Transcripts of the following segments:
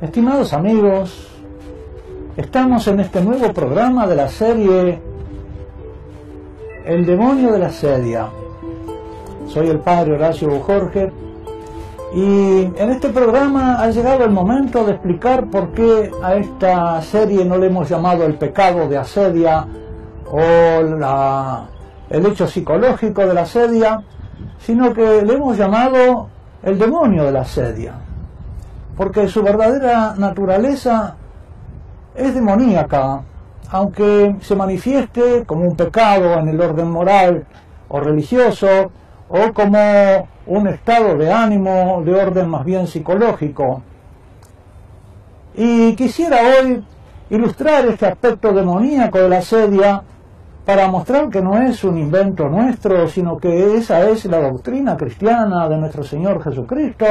Estimados amigos, estamos en este nuevo programa de la serie El demonio de la sedia. Soy el padre Horacio Jorge y en este programa ha llegado el momento de explicar por qué a esta serie no le hemos llamado el pecado de asedia o el hecho psicológico de la asedia, sino que le hemos llamado el demonio de la asedia, porque su verdadera naturaleza es demoníaca, aunque se manifieste como un pecado en el orden moral o religioso, o como un estado de ánimo de orden más bien psicológico. Y quisiera hoy ilustrar este aspecto demoníaco de la asedia para mostrar que no es un invento nuestro, sino que esa es la doctrina cristiana de nuestro Señor Jesucristo,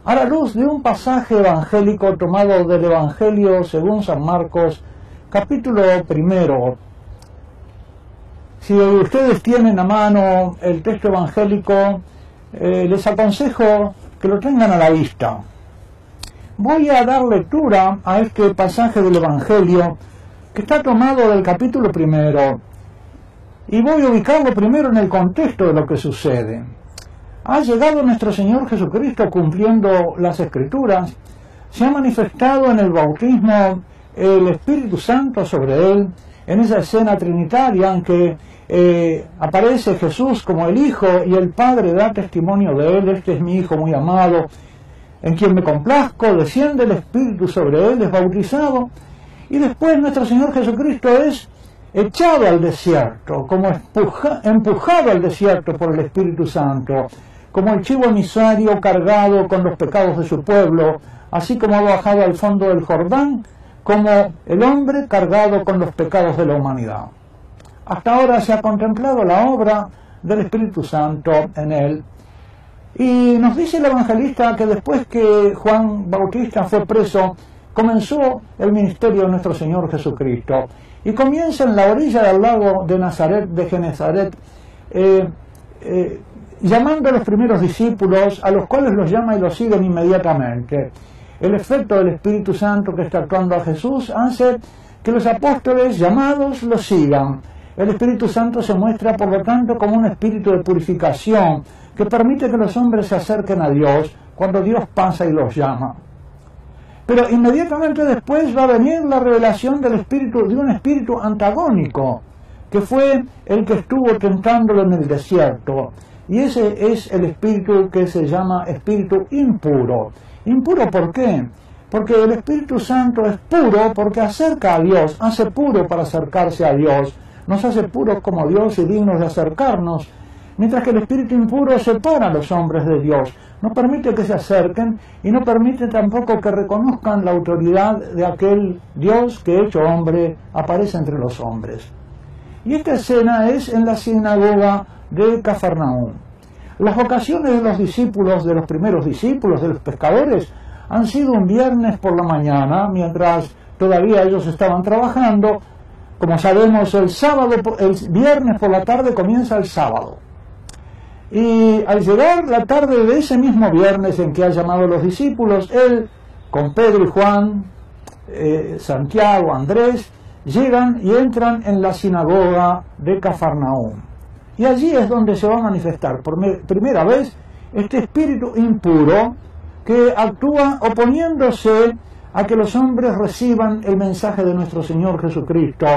a la luz de un pasaje evangélico tomado del Evangelio según San Marcos, capítulo 1. Si ustedes tienen a mano el texto evangélico, les aconsejo que lo tengan a la vista. Voy a dar lectura a este pasaje del Evangelio que está tomado del capítulo 1 y voy a ubicarlo primero en el contexto de lo que sucede. Ha llegado nuestro Señor Jesucristo cumpliendo las Escrituras, se ha manifestado en el bautismo el Espíritu Santo sobre él, en esa escena trinitaria en que aparece Jesús como el Hijo y el Padre da testimonio de él: este es mi Hijo muy amado, en quien me complazco. Desciende el Espíritu sobre él, es bautizado, y después nuestro Señor Jesucristo es echado al desierto, como empujado al desierto por el Espíritu Santo, como el chivo emisario cargado con los pecados de su pueblo, así como ha bajado al fondo del Jordán, como el hombre cargado con los pecados de la humanidad. Hasta ahora se ha contemplado la obra del Espíritu Santo en él. Y nos dice el evangelista que después que Juan Bautista fue preso, comenzó el ministerio de nuestro Señor Jesucristo. Y comienza en la orilla del lago de Nazaret, de Genezaret, llamando a los primeros discípulos, a los cuales los llama y los siguen inmediatamente. El efecto del Espíritu Santo que está actuando a Jesús hace que los apóstoles llamados lo sigan. El Espíritu Santo se muestra, por lo tanto, como un espíritu de purificación que permite que los hombres se acerquen a Dios cuando Dios pasa y los llama. Pero inmediatamente después va a venir la revelación del espíritu, de un espíritu antagónico, que fue el que estuvo tentándolo en el desierto. Y ese es el espíritu que se llama espíritu impuro. ¿Impuro por qué? Porque el Espíritu Santo es puro porque acerca a Dios, hace puro para acercarse a Dios, nos hace puros como Dios y dignos de acercarnos, mientras que el espíritu impuro separa a los hombres de Dios, no permite que se acerquen y no permite tampoco que reconozcan la autoridad de aquel Dios que hecho hombre aparece entre los hombres. Y esta escena es en la sinagoga de Cafarnaúm. Las vocaciones de los discípulos, de los primeros discípulos, de los pescadores, han sido un viernes por la mañana, mientras todavía ellos estaban trabajando. Como sabemos, el viernes por la tarde comienza el sábado. Y al llegar la tarde de ese mismo viernes en que ha llamado a los discípulos, él, con Pedro y Juan, Santiago, Andrés, llegan y entran en la sinagoga de Cafarnaúm. Y allí es donde se va a manifestar por primera vez este espíritu impuro que actúa oponiéndose a que los hombres reciban el mensaje de nuestro Señor Jesucristo.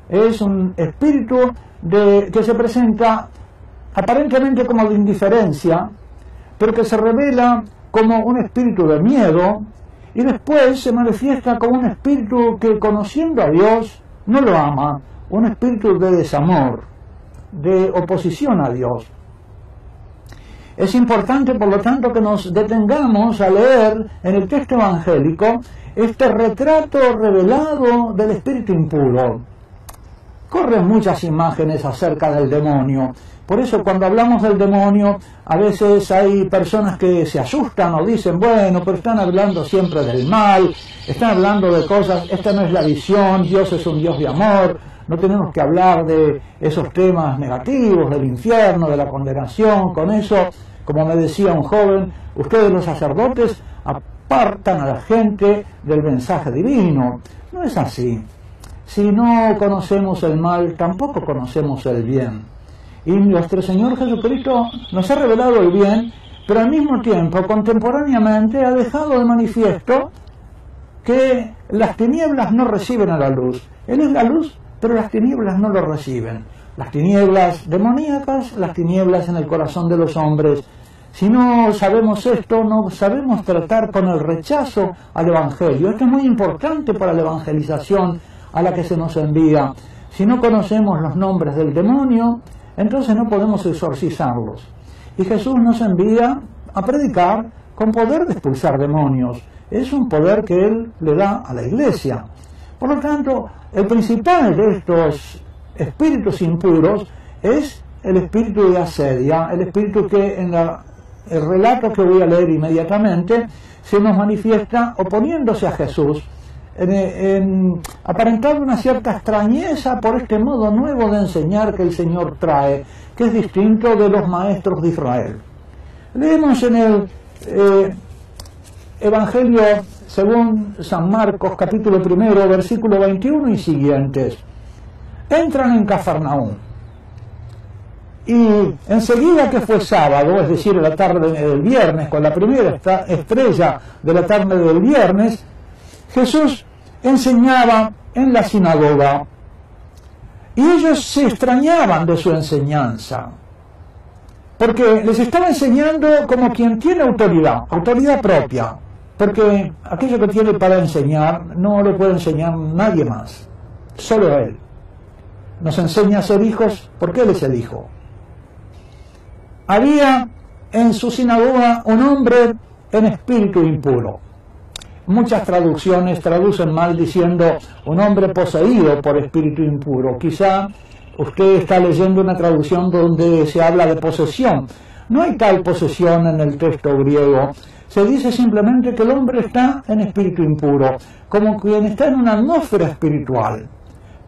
Es un espíritu que se presenta aparentemente como de indiferencia, pero que se revela como un espíritu de miedo, y después se manifiesta como un espíritu que, conociendo a Dios, no lo ama, un espíritu de desamor, de oposición a Dios. Es importante, por lo tanto, que nos detengamos a leer en el texto evangélico este retrato revelado del espíritu impuro. Corren muchas imágenes acerca del demonio. Por eso cuando hablamos del demonio, a veces hay personas que se asustan o dicen, bueno, pero están hablando siempre del mal, están hablando de cosas, esta no es la visión, Dios es un Dios de amor, no tenemos que hablar de esos temas negativos, del infierno, de la condenación. Con eso, como me decía un joven, ustedes los sacerdotes apartan a la gente del mensaje divino. No es así. Si no conocemos el mal, tampoco conocemos el bien. Y nuestro Señor Jesucristo nos ha revelado el bien, pero al mismo tiempo, contemporáneamente, ha dejado de manifiesto que las tinieblas no reciben a la luz. Él es la luz, pero las tinieblas no lo reciben. Las tinieblas demoníacas, las tinieblas en el corazón de los hombres. Si no sabemos esto, no sabemos tratar con el rechazo al Evangelio. Esto es muy importante para la evangelización a la que se nos envía. Si no conocemos los nombres del demonio, entonces no podemos exorcizarlos. Y Jesús nos envía a predicar con poder de expulsar demonios. Es un poder que Él le da a la Iglesia. Por lo tanto, el principal de estos espíritus impuros es el espíritu de asedia, el espíritu que en el relato que voy a leer inmediatamente se nos manifiesta oponiéndose a Jesús, aparentando una cierta extrañeza por este modo nuevo de enseñar que el Señor trae, que es distinto de los maestros de Israel. Leemos en el Evangelio según San Marcos, capítulo 1, versículo 21 y siguientes. Entran en Cafarnaúm. Y enseguida que fue sábado, es decir, la tarde del viernes, con la primera estrella de la tarde del viernes, Jesús enseñaba en la sinagoga. Y ellos se extrañaban de su enseñanza, porque les estaba enseñando como quien tiene autoridad propia, porque aquello que tiene para enseñar no lo puede enseñar nadie más, solo Él. Nos enseña a ser hijos porque Él es el Hijo. Había en su sinagoga un hombre en espíritu impuro. Muchas traducciones traducen mal diciendo un hombre poseído por espíritu impuro. Quizá usted está leyendo una traducción donde se habla de posesión. No hay tal posesión en el texto griego. Se dice simplemente que el hombre está en espíritu impuro, como quien está en una atmósfera espiritual,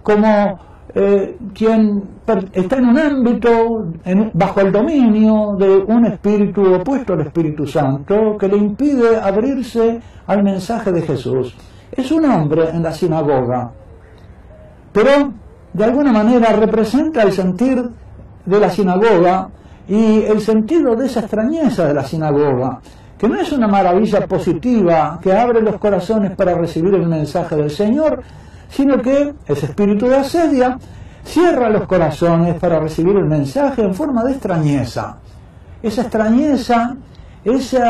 como quien está en un ámbito bajo el dominio de un espíritu opuesto al Espíritu Santo que le impide abrirse al mensaje de Jesús. Es un hombre en la sinagoga, pero de alguna manera representa el sentir de la sinagoga y el sentido de esa extrañeza de la sinagoga, que no es una maravilla positiva que abre los corazones para recibir el mensaje del Señor, sino que ese espíritu de asedia cierra los corazones para recibir el mensaje en forma de extrañeza. Esa extrañeza, ese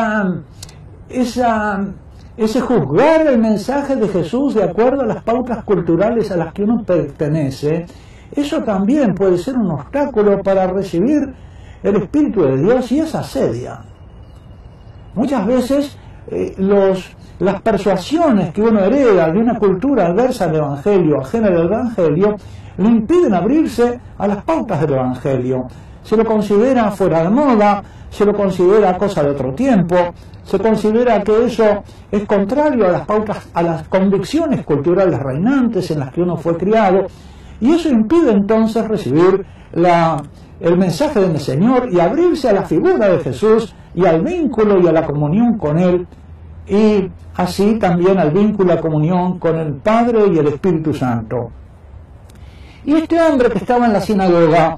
juzgar el mensaje de Jesús de acuerdo a las pautas culturales a las que uno pertenece, eso también puede ser un obstáculo para recibir el Espíritu de Dios y esa asedia. Muchas veces las persuasiones que uno hereda de una cultura adversa al Evangelio, ajena al Evangelio, le impiden abrirse a las pautas del Evangelio. Se lo considera fuera de moda, se lo considera cosa de otro tiempo, se considera que eso es contrario a las pautas, a las convicciones culturales reinantes en las que uno fue criado, y eso impide entonces recibir el mensaje del Señor y abrirse a la figura de Jesús y al vínculo y a la comunión con Él, y así también al vínculo y la comunión con el Padre y el Espíritu Santo. Y este hombre que estaba en la sinagoga,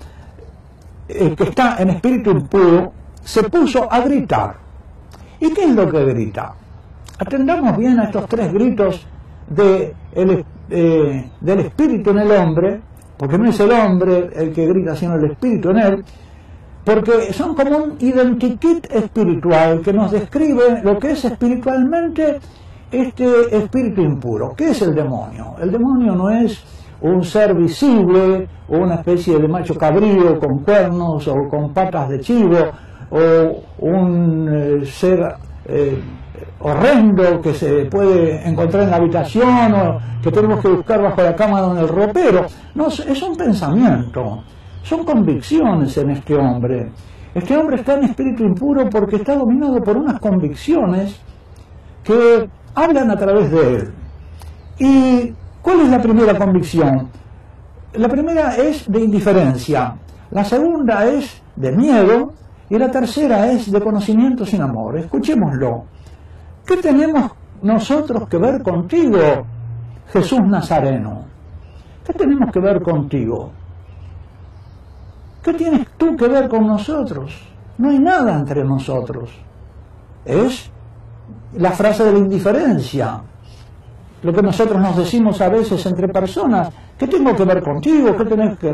que está en espíritu impuro, se puso a gritar. ¿Y qué es lo que grita? Atendamos bien a estos tres gritos del espíritu en el hombre, porque no es el hombre el que grita, sino el espíritu en él, porque son como un identikit espiritual que nos describe lo que es espiritualmente este espíritu impuro. ¿Qué es el demonio? El demonio no es un ser visible o una especie de macho cabrío con cuernos o con patas de chivo. o un ser horrendo que se puede encontrar en la habitación o que tenemos que buscar bajo la cama o en el ropero. No, es un pensamiento, son convicciones en este hombre. Este hombre está en espíritu impuro porque está dominado por unas convicciones que hablan a través de él. ¿Y cuál es la primera convicción? La primera es de indiferencia, la segunda es de miedo y la tercera es de conocimiento sin amor. Escuchémoslo. ¿Qué tenemos nosotros que ver contigo, Jesús Nazareno? ¿Qué tenemos que ver contigo? ¿Qué tienes tú que ver con nosotros? No hay nada entre nosotros. Es la frase de la indiferencia. Lo que nosotros nos decimos a veces entre personas. ¿Qué tengo que ver contigo? ¿Qué tenés que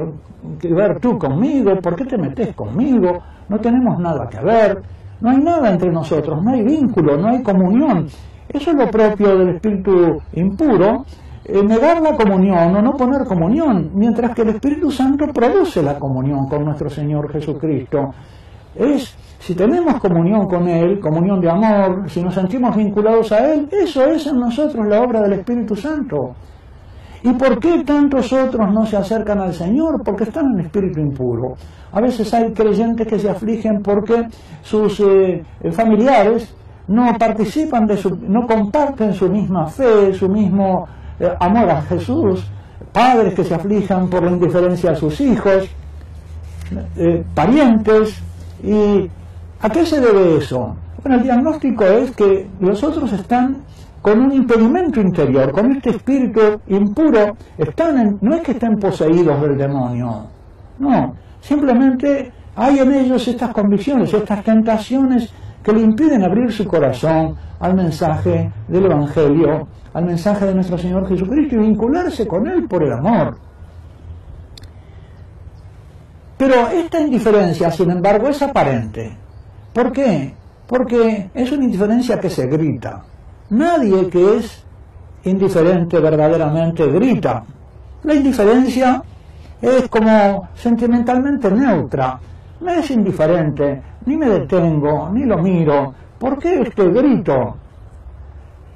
ver tú conmigo? ¿Por qué te metes conmigo? No tenemos nada que ver. No hay nada entre nosotros. No hay vínculo, no hay comunión. Eso es lo propio del espíritu impuro. Negar la comunión o no poner comunión, mientras que el Espíritu Santo produce la comunión con nuestro Señor Jesucristo. Si tenemos comunión con Él, comunión de amor, si nos sentimos vinculados a Él, eso es en nosotros la obra del Espíritu Santo. ¿Y por qué tantos otros no se acercan al Señor? Porque están en espíritu impuro. A veces hay creyentes que se afligen porque sus familiares no participan no comparten su misma fe, su mismo amor a Jesús, padres que se aflijan por la indiferencia a sus hijos, parientes. ¿Y a qué se debe eso? Bueno, el diagnóstico es que los otros están con un impedimento interior, con este espíritu impuro, no es que estén poseídos del demonio, no, simplemente hay en ellos estas convicciones, estas tentaciones que le impiden abrir su corazón al mensaje del Evangelio, al mensaje de nuestro Señor Jesucristo y vincularse con Él por el amor. Pero esta indiferencia, sin embargo, es aparente. ¿Por qué? Porque es una indiferencia que se grita. Nadie que es indiferente verdaderamente grita. La indiferencia es como sentimentalmente neutra. No es indiferente, ni me detengo, ni lo miro. ¿Por qué este grito?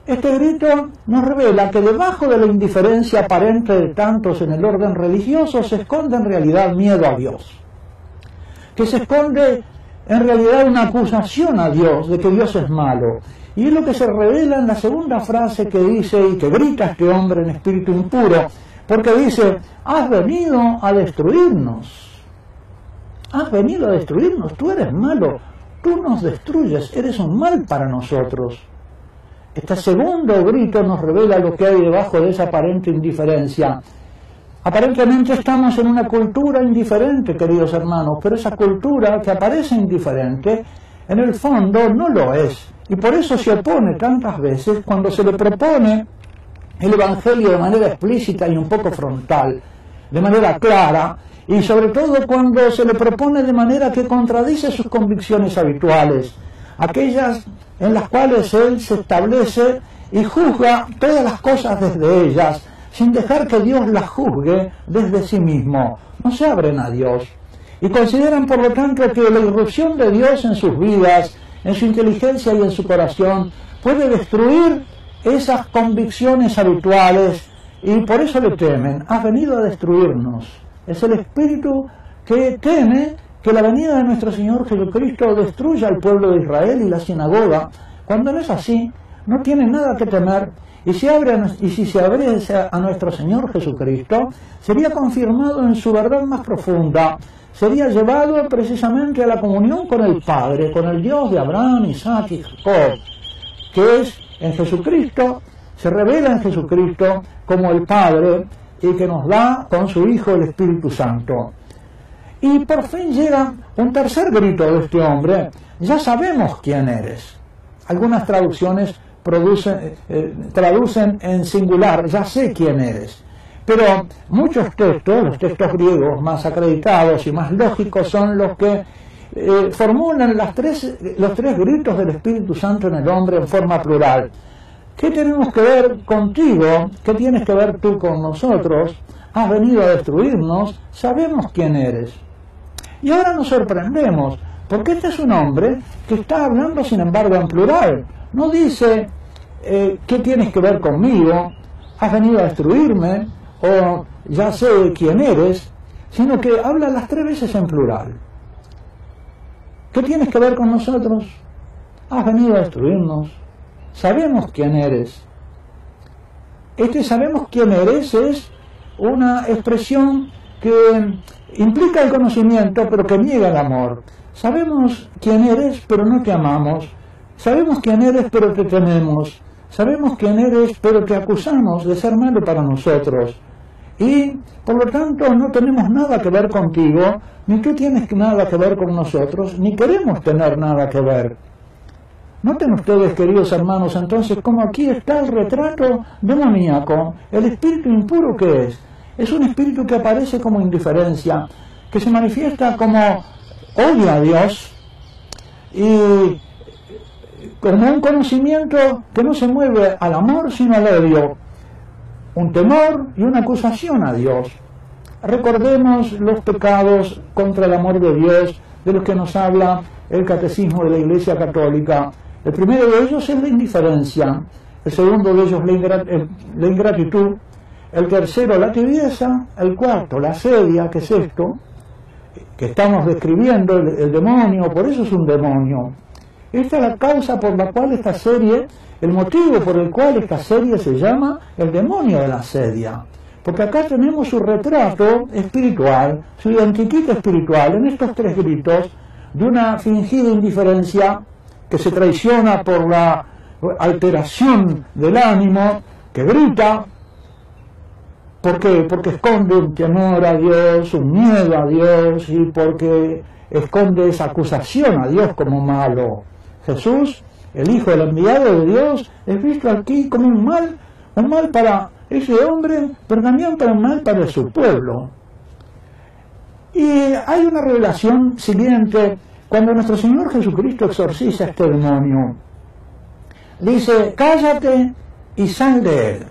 Este grito nos revela que debajo de la indiferencia aparente de tantos en el orden religioso se esconde en realidad miedo a Dios. Que se esconde en realidad una acusación a Dios de que Dios es malo. Y es lo que se revela en la segunda frase que dice y que grita este hombre en espíritu impuro, porque dice, has venido a destruirnos. Has venido a destruirnos, tú eres malo, tú nos destruyes, eres un mal para nosotros. Este segundo grito nos revela lo que hay debajo de esa aparente indiferencia. Aparentemente estamos en una cultura indiferente, queridos hermanos, pero esa cultura que aparece indiferente, en el fondo no lo es. Y por eso se opone tantas veces cuando se le propone el Evangelio de manera explícita y un poco frontal, de manera clara, y sobre todo cuando se le propone de manera que contradice sus convicciones habituales, aquellas en las cuales él se establece y juzga todas las cosas desde ellas, sin dejar que Dios las juzgue desde sí mismo. No se abren a Dios. Y consideran, por lo tanto, que la irrupción de Dios en sus vidas, en su inteligencia y en su corazón, puede destruir esas convicciones habituales, y por eso le temen. Has venido a destruirnos. Es el espíritu que teme que la venida de nuestro Señor Jesucristo destruya al pueblo de Israel y la sinagoga. Cuando no es así, no tiene nada que temer. Y si se abriese a nuestro Señor Jesucristo, sería confirmado en su verdad más profunda, sería llevado precisamente a la comunión con el Padre, con el Dios de Abraham, Isaac y Jacob, que es en Jesucristo, se revela en Jesucristo como el Padre y que nos da con su Hijo el Espíritu Santo. Y por fin llega un tercer grito de este hombre, ya sabemos quién eres. Algunas traducciones traducen en singular, ya sé quién eres. Pero muchos textos, los textos griegos más acreditados y más lógicos, son los que formulan los tres gritos del Espíritu Santo en el hombre en forma plural. ¿Qué tenemos que ver contigo? ¿Qué tienes que ver tú con nosotros? Has venido a destruirnos, sabemos quién eres. Y ahora nos sorprendemos, Porque este es un hombre que está hablando, sin embargo, en plural. No dice, ¿qué tienes que ver conmigo? ¿Has venido a destruirme? O ya sé quién eres, sino que habla las 3 veces en plural. ¿Qué tienes que ver con nosotros? Has venido a destruirnos. Sabemos quién eres. Este sabemos quién eres es una expresión que implica el conocimiento, pero que niega el amor. Sabemos quién eres, pero no te amamos. Sabemos quién eres, pero te tememos. Sabemos quién eres, pero te acusamos de ser malo para nosotros. Y, por lo tanto, no tenemos nada que ver contigo, ni tú tienes nada que ver con nosotros, ni queremos tener nada que ver. Noten ustedes, queridos hermanos, entonces, cómo aquí está el retrato demoníaco. El espíritu impuro, ¿qué es? Es un espíritu que aparece como indiferencia, que se manifiesta como odio a Dios y como un conocimiento que no se mueve al amor, sino al odio. Un temor y una acusación a Dios. Recordemos los pecados contra el amor de Dios, de los que nos habla el Catecismo de la Iglesia Católica. El primero de ellos es la indiferencia, el segundo de ellos la ingratitud, el tercero la tibieza, el cuarto la asedia, que es esto, que estamos describiendo, el demonio, por eso es un demonio. Esta es la causa por la cual esta serie, el motivo por el cual esta serie se llama El demonio de la asedia. Porque acá tenemos su retrato espiritual, su identiquita espiritual, en estos 3 gritos, de una fingida indiferencia que se traiciona por la alteración del ánimo, que grita. ¿Por qué? Porque esconde un temor a Dios, un miedo a Dios, y porque esconde esa acusación a Dios como malo. Jesús, el Hijo del enviado de Dios, es visto aquí como un mal para ese hombre, pero también un mal para su pueblo. Y hay una revelación siguiente, cuando nuestro Señor Jesucristo exorciza a este demonio. Dice, cállate y sal de él.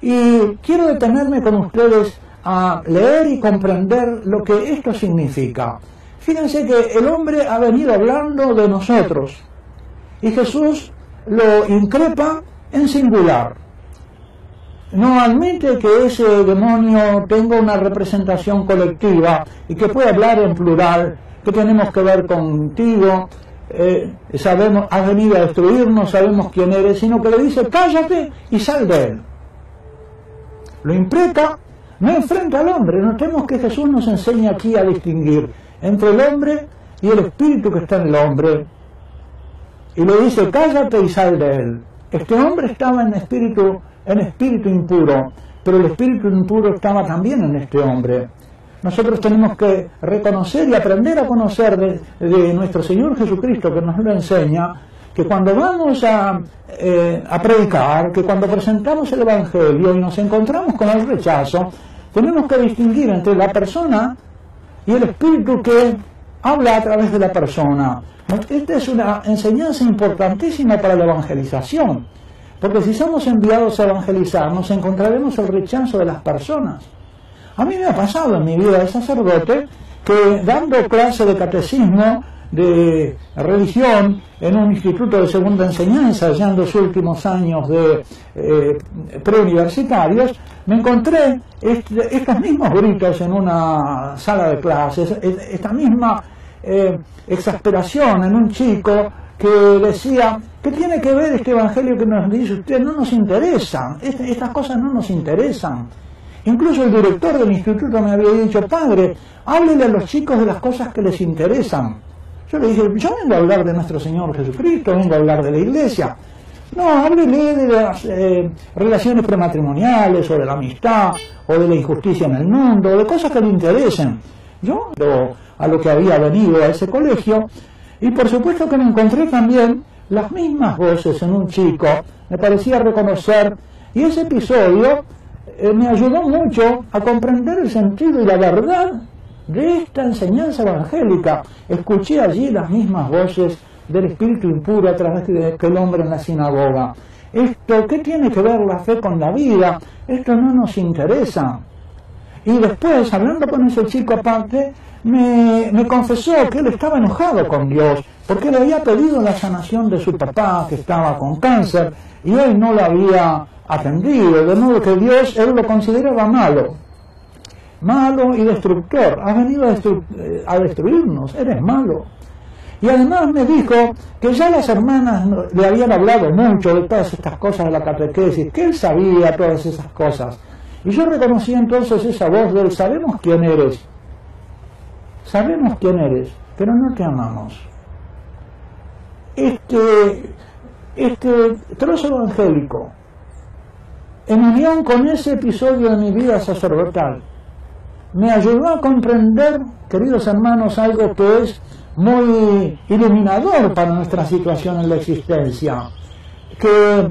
Y quiero detenerme con ustedes a leer y comprender lo que esto significa. Fíjense que el hombre ha venido hablando de nosotros y Jesús lo increpa en singular. No admite que ese demonio tenga una representación colectiva y que pueda hablar en plural, que tenemos que ver contigo, sabemos, has venido a destruirnos, sabemos quién eres, sino que le dice, cállate y sal de él. Lo impreca, no enfrenta al hombre. Notemos que Jesús nos enseña aquí a distinguir entre el hombre y el espíritu que está en el hombre. Y le dice, cállate y sal de él. Este hombre estaba en espíritu impuro, pero el espíritu impuro estaba también en este hombre. Nosotros tenemos que reconocer y aprender a conocer de nuestro Señor Jesucristo, que nos lo enseña, que cuando vamos a predicar, que cuando presentamos el Evangelio y nos encontramos con el rechazo, tenemos que distinguir entre la persona y el espíritu que habla a través de la persona. Esta es una enseñanza importantísima para la evangelización, porque si somos enviados a evangelizar, nos encontraremos el rechazo de las personas. A mí me ha pasado en mi vida de sacerdote que dando clase de catecismo, de religión, en un instituto de segunda enseñanza, ya en los últimos años de preuniversitarios, me encontré estos mismos gritos en una sala de clases, esta misma exasperación en un chico que decía, ¿qué tiene que ver este evangelio que nos dice usted? No nos interesa, estas cosas no nos interesan. Incluso el director del instituto me había dicho, padre, háblele a los chicos de las cosas que les interesan. Yo le dije, yo vengo a hablar de nuestro Señor Jesucristo, vengo a hablar de la iglesia. No, háblele de las relaciones prematrimoniales, o de la amistad, o de la injusticia en el mundo, de cosas que le interesen. Yo, a lo que había venido a ese colegio, y por supuesto que me encontré también las mismas voces en un chico, me parecía reconocer, y ese episodio me ayudó mucho a comprender el sentido y la verdad de esta enseñanza evangélica. Escuché allí las mismas voces del espíritu impuro a través de aquel hombre en la sinagoga. Esto, ¿qué tiene que ver la fe con la vida? Esto no nos interesa. Y después, hablando con ese chico aparte, me confesó que él estaba enojado con Dios, porque le había pedido la sanación de su papá, que estaba con cáncer, y él no lo había atendido, de modo que Dios, él lo consideraba malo y destructor. Has venido a destruirnos, eres malo. Y además me dijo que ya las hermanas le habían hablado mucho de todas estas cosas de la catequesis, que él sabía todas esas cosas. Y yo reconocí entonces esa voz de él: sabemos quién eres, pero no te amamos. Este trozo evangélico, en unión con ese episodio de mi vida sacerdotal, me ayudó a comprender, queridos hermanos, algo que es muy iluminador para nuestra situación en la existencia, que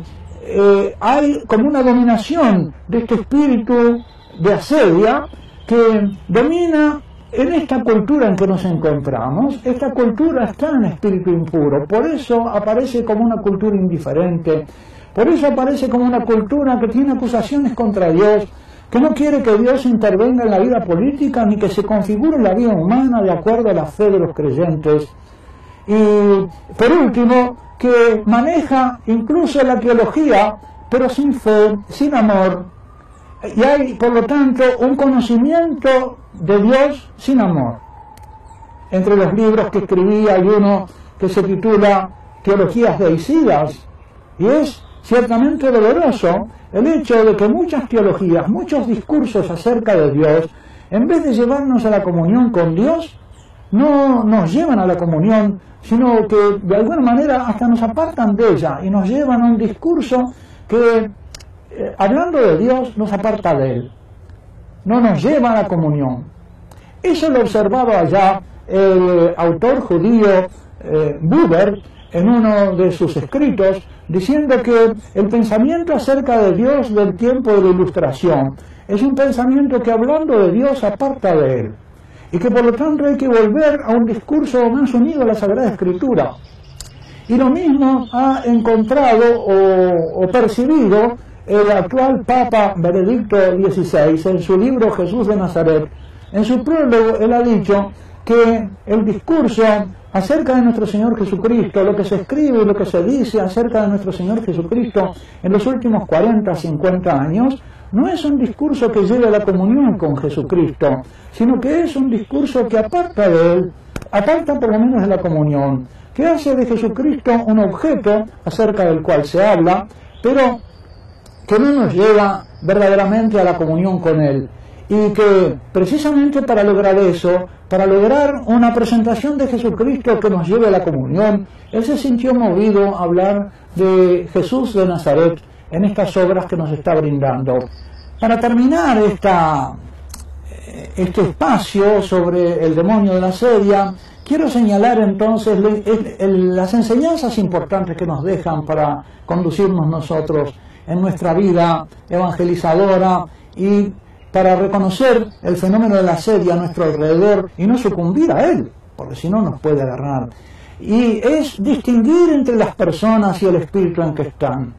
hay como una dominación de este espíritu de asedia que domina en esta cultura en que nos encontramos. Esta cultura está en espíritu impuro, por eso aparece como una cultura indiferente, por eso aparece como una cultura que tiene acusaciones contra Dios, que no quiere que Dios intervenga en la vida política ni que se configure la vida humana de acuerdo a la fe de los creyentes. Y por último, que maneja incluso la teología, pero sin fe, sin amor. Y hay, por lo tanto, un conocimiento de Dios sin amor. Entre los libros que escribí hay uno que se titula Teologías deicidas, y es ciertamente doloroso el hecho de que muchas teologías, muchos discursos acerca de Dios, en vez de llevarnos a la comunión con Dios, no nos llevan a la comunión, sino que de alguna manera hasta nos apartan de ella y nos llevan a un discurso que, hablando de Dios, nos aparta de Él, no nos lleva a la comunión. Eso lo observaba allá el autor judío Buber en uno de sus escritos, diciendo que el pensamiento acerca de Dios del tiempo de la Ilustración es un pensamiento que, hablando de Dios, aparta de Él, y que por lo tanto hay que volver a un discurso más unido a la Sagrada Escritura. Y lo mismo ha encontrado o percibido el actual Papa Benedicto XVI en su libro Jesús de Nazaret. En su prólogo él ha dicho que el discurso acerca de nuestro Señor Jesucristo, lo que se escribe y lo que se dice acerca de nuestro Señor Jesucristo en los últimos 40, 50 años, no es un discurso que lleve a la comunión con Jesucristo, sino que es un discurso que aparta de Él, aparta por lo menos de la comunión, que hace de Jesucristo un objeto acerca del cual se habla, pero que no nos lleva verdaderamente a la comunión con Él. Y que precisamente para lograr eso, para lograr una presentación de Jesucristo que nos lleve a la comunión, Él se sintió movido a hablar de Jesús de Nazaret en estas obras que nos está brindando. Para terminar este espacio sobre el demonio de la asedia, quiero señalar entonces las enseñanzas importantes que nos dejan para conducirnos nosotros en nuestra vida evangelizadora y para reconocer el fenómeno de la asedia a nuestro alrededor y no sucumbir a él, porque si no nos puede agarrar. Y es distinguir entre las personas y el espíritu en que están.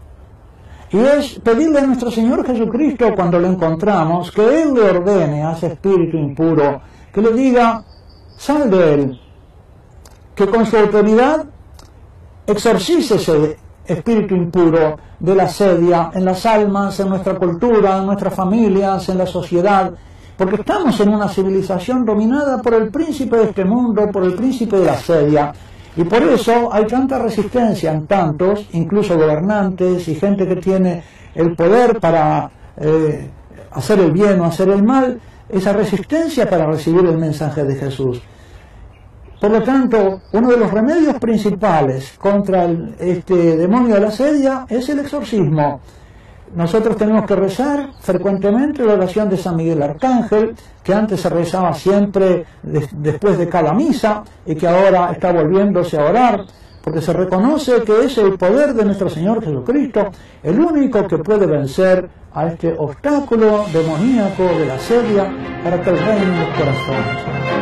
Y es pedirle a nuestro Señor Jesucristo, cuando lo encontramos, que Él le ordene a ese espíritu impuro, que le diga: sal de él, que con su autoridad exorcice ese espíritu impuro de la asedia en las almas, en nuestra cultura, en nuestras familias, en la sociedad, porque estamos en una civilización dominada por el príncipe de este mundo, por el príncipe de la asedia, y por eso hay tanta resistencia en tantos, incluso gobernantes y gente que tiene el poder para hacer el bien o hacer el mal, esa resistencia para recibir el mensaje de Jesús. Por lo tanto, uno de los remedios principales contra este demonio de la asedia es el exorcismo. Nosotros tenemos que rezar frecuentemente la oración de San Miguel Arcángel, que antes se rezaba siempre después de cada misa y que ahora está volviéndose a orar, porque se reconoce que es el poder de nuestro Señor Jesucristo el único que puede vencer a este obstáculo demoníaco de la asedia para que el reino en los corazones.